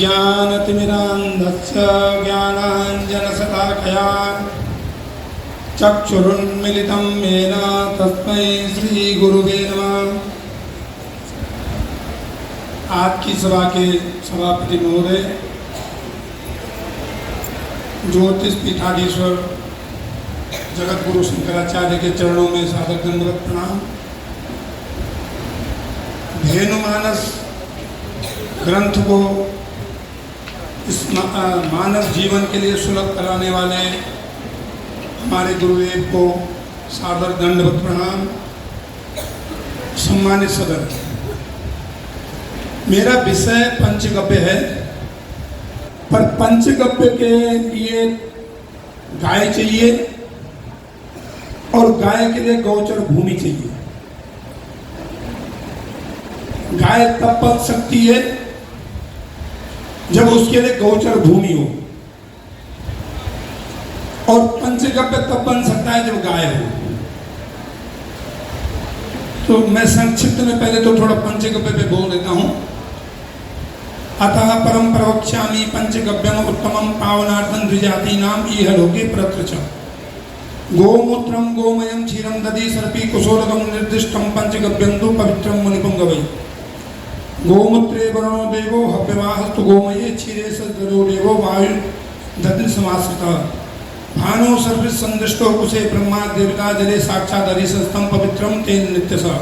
अज्ञानतिमिरान्धस्य ज्ञानाञ्जनशलाकया चक्षुरुन्मिलितं येन तस्मै श्रीगुरुवे नमः। आज की सभा के सभापति महोदय, ज्योतिष पीठाधीश्वर जगत गुरु शंकराचार्य के चरणों में सादर दंडवत प्रणाम। धेनुमानस ग्रंथ को इस मानव जीवन के लिए सुलभ कराने वाले हमारे गुरुदेव को सादर दंडवत प्रणाम। सम्मानित सदन, मेरा विषय पंचगव्य है, पर पंचगव्य के लिए गाय चाहिए और गाय के लिए गौचर भूमि चाहिए। गाय तब पल सकती है जब उसके लिए गौचर भूमि हो, और पंचगव्य तब बन सकता है जब गाय हो। तो मैं संक्षिप्त में पहले तो थोड़ा पंचगव्य पे बोल देता हूं। अतः परम प्रवक्ष्यामि पंचगव्यम उत्तमम पावनार्थं द्विजातीनां इह लोके प्रत्रच। गोमूत्रं गोमयं क्षीरं दधि सर्पी कुशोदकं निर्दिष्टं पंचगव्यं तु पवित्रं मुनिपुंगवै। गोमूत्रे वरुणो देवो हव्यवाहस्तु गोमये क्षीरे सदरो देवो वायु दधि समाश्रितः। भानो सर्विस संदिष्टो कुशे ब्रह्मा देवता जले साक्षात् हरिसस्तं पवित्रं तेन नित्यसः।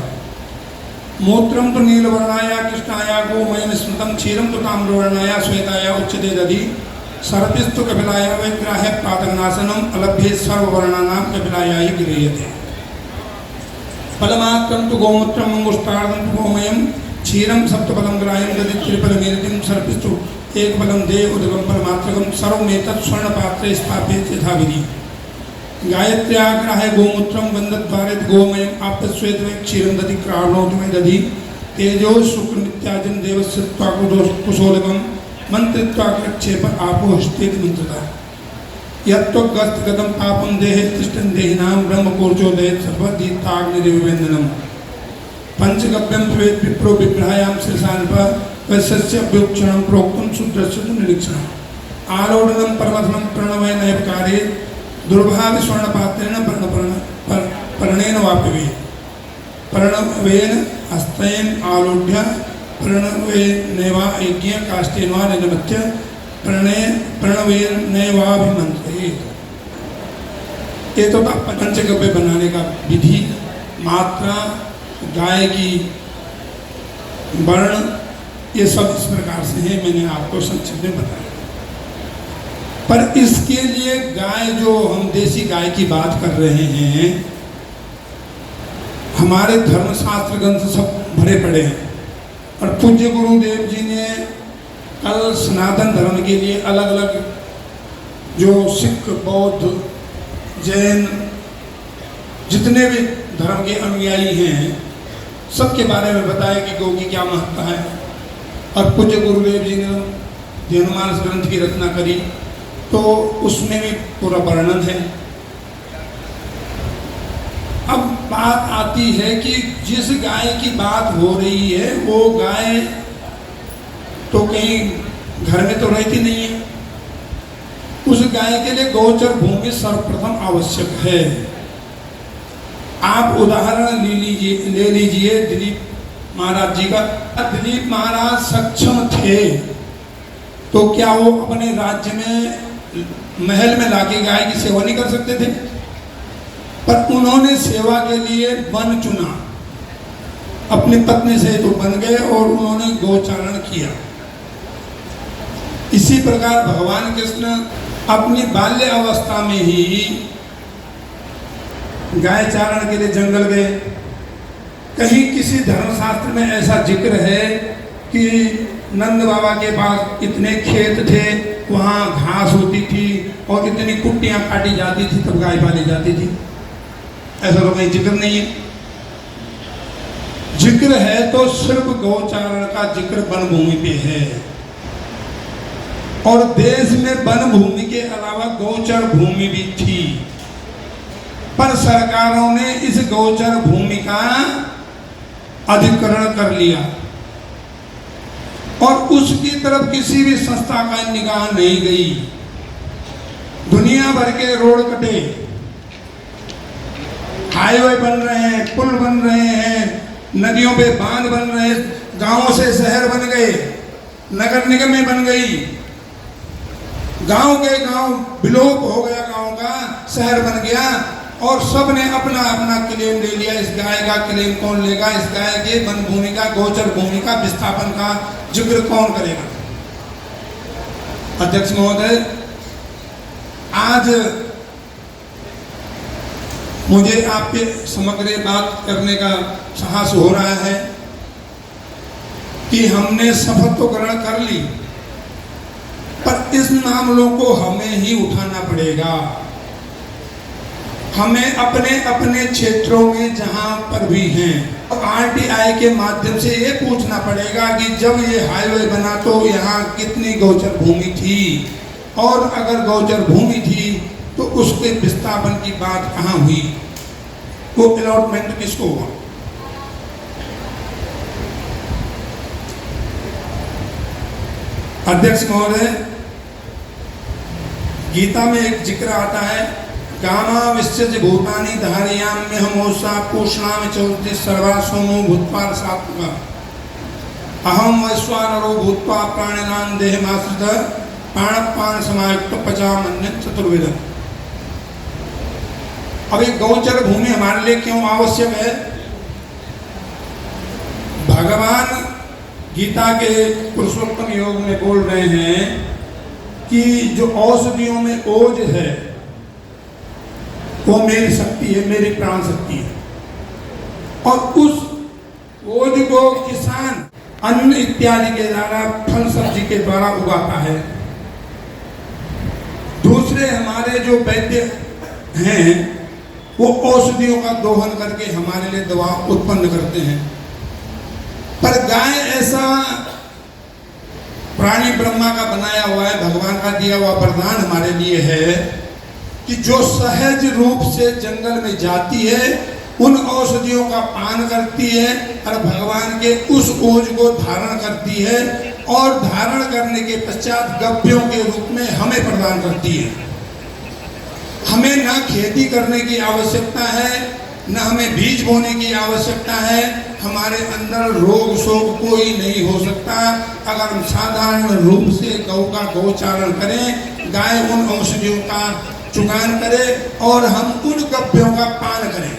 मूत्रं तु नीलवर्णाय कृष्णाय गोमयं स्मृतं क्षीरं तु ताम्रवर्णाय श्वेताय उच्यते दधि। सर्पिस्तु कपिलाय वैग्राह्य पातकनाशनम् अलभ्ये सर्ववर्णानां कपिलाय गृह्यते। फलमात्रं तु गोमूत्रं अंगुष्ठार्धं तु गोमयं क्षीरं सप्तफलं ग्राह्यं दधि त्रिफलमेरितं सर्पिस्तु एकफलं देव उदकं परमात्रकं सर्वमेतत् स्वर्णपात्रे स्थापयेत् यथाविधि। गायत्र्याग्राह्य गोमूत्रं बन्धद्वारेत् गोमयम् आप्तश्वेत क्षीरं दधि क्राणोति वै दधि। तेजो शुक्र नित्याजं देवस्य कुशोदकं मंत्रित्वा प्रक्षेप आपो हस्तेति मंत्रता। यत्त्वगस्तगतं पापं देहे तिष्ठन् देहिनां ब्रह्मकोर्चोदयेत् सर्वदीप्ताग्निरिववेन्दनम्। पंचगव्यं स्वेत् विप्रो विभ्रायां शिरसानप वैश्यस्य अभ्युक्षणं प्रोक्तं शूद्रस्य तु निरीक्षणम्। आलोडनं परमधनं प्रणवय नैवकारे दुर्भावि स्वर्णपात्रेण पर्णेन वाप्यवे। प्रणवेन हस्तेन आलोड्य प्रणवेनैवा यज्ञ काष्ठेन वा निनमत्य प्रणवेनैवाभिमन्त्रेत्। ये तो था पंचगव्य बनाने का विधि, मात्रा, गाय की वर्ण, ये सब इस प्रकार से है। मैंने आपको संक्षिप्त में बताया। पर इसके लिए गाय, जो हम देसी गाय की बात कर रहे हैं, हमारे धर्मशास्त्र ग्रंथ सब भरे पड़े हैं। और पूज्य गुरुदेव जी ने कल सनातन धर्म के लिए अलग अलग, जो सिख, बौद्ध, जैन, जितने भी धर्म के अनुयायी हैं, सबके बारे में बताया कि गौ की क्या महत्ता है। और पूज्य गुरुदेव जी ने धेनुमानस ग्रंथ की रचना करी, तो उसमें भी पूरा वर्णन है। अब बात आती है कि जिस गाय की बात हो रही है, वो गाय तो कहीं घर में तो रहती नहीं है। उस गाय के लिए गौचर भूमि सर्वप्रथम आवश्यक है। आप उदाहरण ले लीजिए दिलीप महाराज जी का। दिलीप महाराज सक्षम थे तो क्या वो अपने राज्य में महल में लाके गाय की सेवा नहीं कर सकते थे? पर उन्होंने सेवा के लिए वन चुना, अपनी पत्नी से तो बन गए और उन्होंने गोचारण किया। इसी प्रकार भगवान कृष्ण अपनी बाल्य अवस्था में ही गाय चारण के लिए जंगल गए। कहीं किसी धर्मशास्त्र में ऐसा जिक्र है कि नंद बाबा के पास इतने खेत थे, वहाँ घास होती थी और इतनी कुट्टियाँ काटी जाती थी, तब गाय पाली जाती थी? ऐसा तो कहीं जिक्र नहीं है। जिक्र है तो सिर्फ गौचारण का जिक्र वन भूमि पे है। और देश में वन भूमि के अलावा गौचर भूमि भी थी, पर सरकारों ने इस गौचर भूमि का अधिग्रहण कर लिया। और उसकी तरफ किसी भी संस्था का निगाह नहीं गई। दुनिया भर के रोड कटे, हाईवे बन रहे हैं, पुल बन रहे हैं, नदियों पे बांध बन रहे हैं, गांवों से शहर बन गए, नगर निगमें बन गई, गांव के गांव विलोप हो गया, गांव का शहर बन गया, और सब ने अपना अपना क्लेम ले लिया। इस गाय का क्लेम कौन लेगा, इस गाय के वन भूमि का, गोचर भूमि का विस्थापन का जिक्र कौन करेगा। अध्यक्ष महोदय, आज मुझे आपके समग्र बात करने का साहस हो रहा है कि हमने शपथ तो ग्रहण कर ली, पर इस मामलों को हमें ही उठाना पड़ेगा। हमें अपने अपने क्षेत्रों में जहां पर भी हैं, आरटीआई के माध्यम से ये पूछना पड़ेगा कि जब ये हाईवे बना तो यहाँ कितनी गोचर भूमि थी, और अगर गोचर भूमि थी तो उसके विस्थापन की बात कहाँ हुई, वो अलॉटमेंट किसको हुआ। अध्यक्ष महोदय, गीता में एक जिक्र आता है, गामा विश्वज भूतानि धारियाम में हमोसा पूषणाम चौथे सर्वा सोमो भूत्वा सात्विका अहम वैश्वानरो भूत्वा प्राणिनां देहमाश्रित प्राणपान समायुक्त पचामन्य चतुर्विध। अब एक गोचर भूमि हमारे लिए क्यों आवश्यक है? भगवान गीता के पुरुषोत्तम योग में बोल रहे हैं कि जो औषधियों में ओज है वो मेरी शक्ति है, मेरी प्राण शक्ति है, और उस ओज को किसान अन्न इत्यादि के द्वारा, फल सब्जी के द्वारा उगाता है। दूसरे हमारे जो वैद्य हैं वो औषधियों का दोहन करके हमारे लिए दवा उत्पन्न करते हैं। पर गाय ऐसा प्राणी ब्रह्मा का बनाया हुआ है, भगवान का दिया हुआ वरदान हमारे लिए है कि जो सहज रूप से जंगल में जाती है, उन औषधियों का पान करती है और भगवान के उस ओज को धारण करती है, और धारण करने के पश्चात गव्यों के रूप में हमें प्रदान करती है। हमें ना खेती करने की आवश्यकता है, न हमें बीज बोने की आवश्यकता है, हमारे अंदर रोग शोक कोई नहीं हो सकता अगर हम साधारण रूप से गौ का गोचारण करें, गाय उन औषधियों का चुगान करे और हम उन गव्यों का पान करें।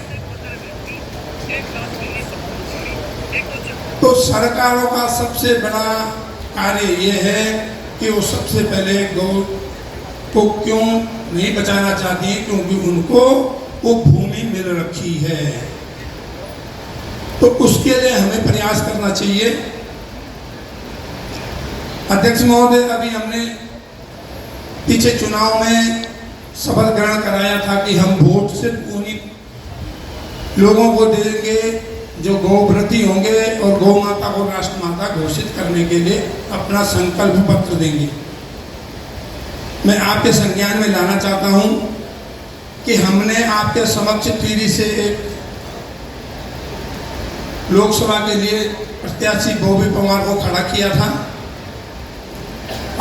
तो सरकारों का सबसे बड़ा कार्य ये है कि वो सबसे पहले गौ को क्यों नहीं बचाना चाहती है, क्योंकि उनको वो भूमि मिल रखी है। तो उसके लिए हमें प्रयास करना चाहिए। अध्यक्ष महोदय, अभी हमने पीछे चुनाव में शपथ ग्रहण कराया था कि हम वोट सिर्फ उन्हीं लोगों को देंगे जो गौव्रती होंगे और गौ माता को राष्ट्र माता घोषित करने के लिए अपना संकल्प पत्र देंगे। मैं आपके संज्ञान में लाना चाहता हूं कि हमने आपके समक्ष टिहरी से एक लोकसभा के लिए प्रत्याशी बॉबी पवार को खड़ा किया था।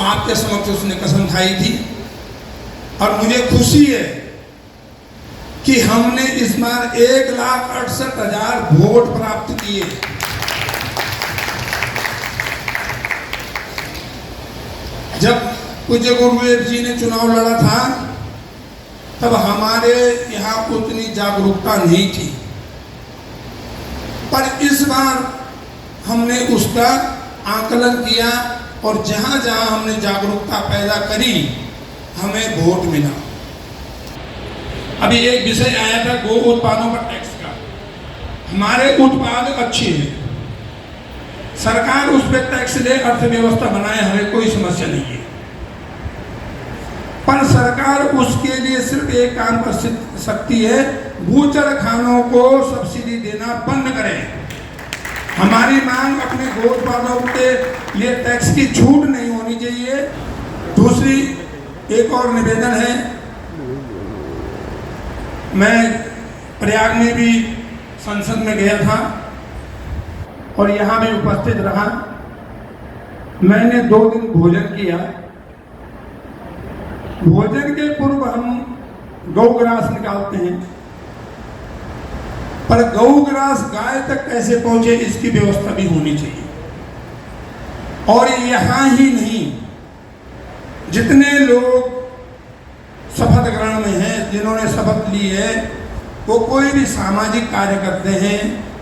आपके समक्ष उसने कसम खाई थी, और मुझे खुशी है कि हमने इस बार 1,68,000 वोट प्राप्त किए। जब पूज्य गुरुदेव जी ने चुनाव लड़ा था तब हमारे यहाँ उतनी जागरूकता नहीं थी, पर इस बार हमने उसका आकलन किया और जहाँ जहाँ हमने जागरूकता पैदा करी हमें वोट मिला। अभी एक विषय आया था गो उत्पादों पर टैक्स का। हमारे उत्पाद अच्छे हैं, सरकार उस पर टैक्स ले, अर्थव्यवस्था बनाए, हमें कोई समस्या नहीं है, पर सरकार उसके लिए सिर्फ एक काम कर सकती है, बूचड़ खानों को सब्सिडी देना बंद करें। हमारी मांग अपने गो उत्पादों के लिए टैक्स की छूट नहीं होनी चाहिए। दूसरी एक और निवेदन है, मैं प्रयाग में भी संसद में गया था और यहाँ भी उपस्थित रहा। मैंने 2 दिन भोजन किया। भोजन के पूर्व हम गौग्रास निकालते हैं, पर गौग्रास गाय तक कैसे पहुंचे इसकी व्यवस्था भी होनी चाहिए। और यहाँ ही नहीं, जितने लोग शपथ ग्रहण में हैं, जिन्होंने शपथ ली है, वो कोई भी सामाजिक कार्य करते हैं,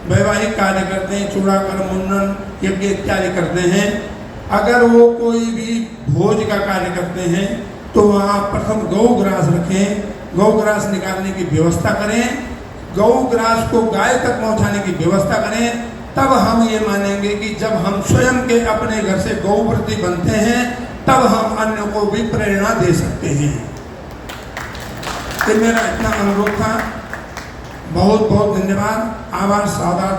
वैवाहिक कार्य करते हैं, चूड़ाकर्म, मुंडन, यज्ञ इत्यादि करते हैं, अगर वो कोई भी भोज का कार्य करते हैं तो वहाँ प्रथम गौग्रास रखें, गौग्रास निकालने की व्यवस्था करें, गौग्रास को गाय तक पहुँचाने की व्यवस्था करें। तब हम ये मानेंगे कि जब हम स्वयं के अपने घर से गौव्रती बनते हैं तब हम अन्य को भी प्रेरणा दे सकते हैं। तो मेरा इतना अनुरोध था। बहुत बहुत धन्यवाद। आभार, सादर।